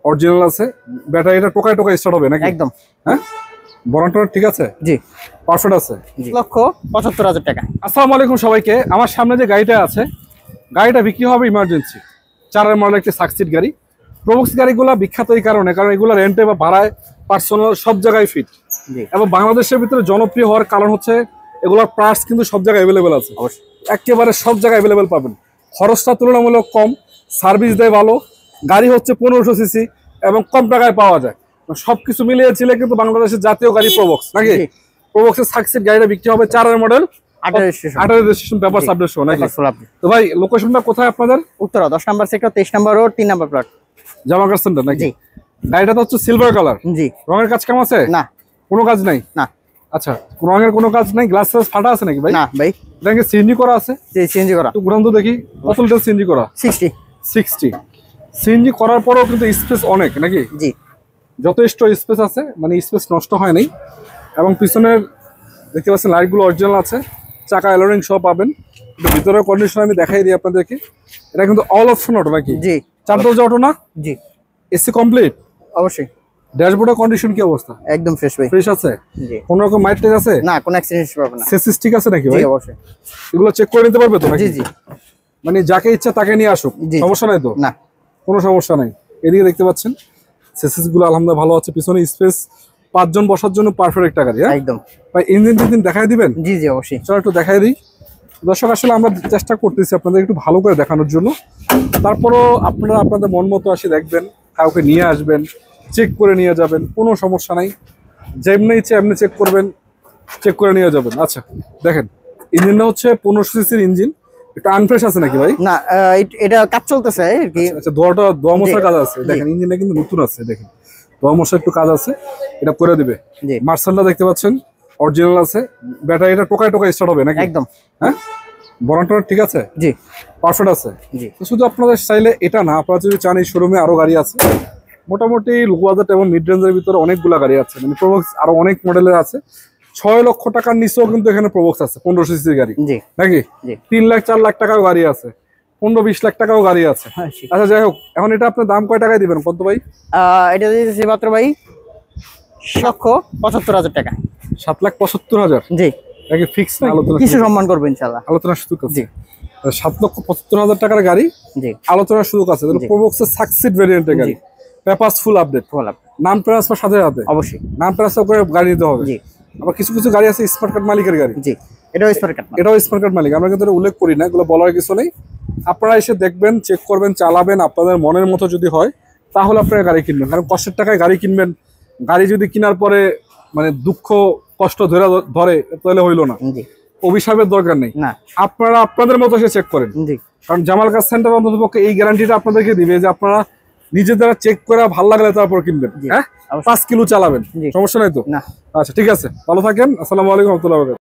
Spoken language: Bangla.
অরিজিনাল আছে, ব্যাটারিটা টোকায় টোকায় স্টার্ট হবে নাকি? একদম। হ্যাঁ, বরান্ডটা ঠিক আছে? জি, পারফেক্ট আছে। 1,75,000 টাকা। আসসালামু আলাইকুম সবাইকে। আমার সামনে যে গাড়িটা আছে, গাড়িটা বিক্রি হবে ইমার্জেন্সি 4 মডেল একটি সাকসিড গাড়ি। প্রবক্স গাড়িগুলো বিখ্যাত এই কারণে, কারণ এগুলো রেন্টে বা ভাড়ায়, পার্সোনাল সব জায়গায় ফিট। এবং বাংলাদেশের ভিতরে জনপ্রিয় হওয়ার কারণ হচ্ছে এগুলোর পার্টস কিন্তু সব জায়গায় অ্যাভেলেবেল আছে, একেবারে সব জায়গায় অ্যাভেলেবেল পাবেন। খরচটা তুলনামূলক কম, সার্ভিস দেয় ভালো, গাড়ি হচ্ছে 1500 সিসি এবং কম টাকায় পাওয়া যায়। সবকিছু মিলিয়ে ছিল কিন্তু বাংলাদেশের জাতীয় গাড়ি প্রবক্স নাকি? প্রবক্সের সাকসিড গাড়িটা বিক্রি হবে 4 মডেল, 18 রেজিস্ট্রেশন, পেপারস আপডেট সহ নাকি? তো ভাই লোকেশনটা কোথায় আপনাদের? উত্তরা 10 নম্বর সেক্টর, 23 নম্বর রোড, 3 নম্বর প্লট, জামাকার সেন্টার নাকি? গাড়িটা তো হচ্ছে সিলভার কালার। জি। রঙের কাজ কেমন আছে? না, কোনো কাজ নাই। না। আচ্ছা, রঙের কোনো কাজ নাই। গ্লাস ফাটা আছে নাকি ভাই? না ভাই। এটা কি সিএনজি করা আছে? জি, সিএনজি করা। তো ঘুরান তো দেখি, কত লিটার সিএনজি করা? 60 সিএনজি করার পরেও কিন্তু স্পেস অনেক নাকি? জি, যথেষ্ট স্পেস আছে, মানে স্পেস নষ্ট হয় নাই। এবং পিছনের দেখতে পাচ্ছেন লাইটগুলো অরিজিনাল আছে, চাকা এলোরিং সব পাবেন। ভিতরের কন্ডিশন আমি দেখাই দিই আপনাদেরকে। এটা কিন্তু অল অপশন অটো নাকি? জি। 4 দরজা অটো না? জি। AC complete? অবশ্যই। ড্যাশবোর্ডের কন্ডিশন কি অবস্থা? একদম ফ্রেশ ভাই। ফ্রেশ আছে? জি। কোনো রকম মাইট টেজ আছে? না, কোনো অ্যাক্সিডেন্ট পাবে না। সেসিস ঠিক আছে নাকি ভাই? জি, অবশ্যই। এগুলো চেক করে নিতে পারবে তো নাকি? জি, জি। মানে যাকে ইচ্ছা তাকে নিয়ে আসুক, সমস্যা নাই তো? না, কোনো সমস্যা নাই। এদিকে দেখতে পাচ্ছেন সেসিস গুলো আলহামদুলিল্লাহ ভালো আছে, পিছনে স্পেস 5 জন বসার জন্য পারফেক্ট একটা গাড়ি। হ্যাঁ একদম ভাই, ইঞ্জিন দেখাই দিবেন? জি, জি, অবশ্যই। চলো একটু দেখাই দিই। দর্শক আসলে আমরা চেষ্টা করতেছি আপনাদের একটু ভালো করে দেখানোর জন্য, তারপরও আপনারা আপনাদের মন মতো আসে দেখবেন, কাউকে নিয়ে আসবেন, চেক করে নিয়ে যাবেন, কোনো সমস্যা নাই। যেমনি ইচ্ছে এমনি চেক করবেন, চেক করে নিয়ে যাবেন। আচ্ছা দেখেন, ইঞ্জিনটা হচ্ছে 1500 সিসির ইঞ্জিন। এটা আনফ্রেশ আছে নাকি ভাই? না, এটা কাজ চলতেছে আর কি। আচ্ছা, দোয়া মশার কাজ আছে। দেখেন ইঞ্জিনটা কিন্তু নতুন আছে, দেখেন দোয়া মশার একটু কাজ আছে, এটা করে দিবে। মার্সেলটা দেখতে পাচ্ছেন অরিজিনাল আছে, ব্যাটারিটা টোকায় টোকায় স্টার্ট হবে নাকি? একদম। হ্যাঁ, বরান্ডটা ঠিক আছে? জি, পারফেক্ট আছে। জি। তো শুধু আপনাদের চাইলে এটা না, আপনারা যদি চান এই শোরুমে আরো গাড়ি আছে, মোটামুটি লো বাজেট এবং মিড রেঞ্জের ভিতরে অনেকগুলো গাড়ি আছে। মানে প্রবক্স আরো অনেক মডেলের আছে। 6 লক্ষ টাকার নিচেও কিন্তু এখানে প্রবক্স আছে, 1500 সিসির গাড়ি নাকি? 3 লাখ 4 লাখ টাকাও গাড়ি আছে, 15-20 লাখ টাকাও গাড়ি আছে। আচ্ছা যাই হোক, এখন এটা আপনার দাম কয় টাকায় দিবেন কত ভাই? এটা দিয়েছি মাত্র ভাই 7,75,000 টাকা। 7,75,000? জি। নাকি ফিক্স না আলোচনা? কিছু সম্মান করবেন ইনশাআল্লাহ, আলোচনা সুযোগ আছে। জি, 7,75,000 টাকার গাড়ি, আলোচনার সুযোগ আছে। প্রবক্সের সাকসিড ভেরিয়েন্টের গাড়ি, পেপারস ফুল আপডেট, নাম ট্রান্সফার সাথে সাথে। অবশ্যই নাম ট্রান্সফার করে গাড়ি নিতে হবে। জি। আবার কিছু কিছু গাড়ি আছে স্মার্ট কার্ড মালিকের গাড়ি। জি, এটাও স্মার্ট কার্ড মালিক। আমরা কিন্তু উল্লেখ করি না, এগুলো বলার কিছু নেই। আপনারা এসে দেখবেন, চেক করবেন, চালাবেন, আপনাদের মনের মতো যদি হয় তাহলে আপনারা গাড়ি কিনবেন। কারণ কষ্টের টাকায় গাড়ি কিনবেন, গাড়ি যদি কেনার পরে মানে দুঃখ কষ্ট ধরে তাহলে হইলো না। অভিশাপের দরকার নেই, আপনারা আপনাদের মতো এসে চেক করেন। কারণ জামাল কার সেন্টার অন্ততপক্ষে এই গ্যারান্টিটা আপনাদেরকে দিবে যে আপনারা নিজের দ্বারা চেক করে ভালো লাগলে তারপর কিনবেন। হ্যাঁ, 5 কিলো চালাবেন, সমস্যা নাই তো? আচ্ছা ঠিক আছে, ভালো থাকেন। আসসালামু আলাইকুম রহমতুল্লাহ।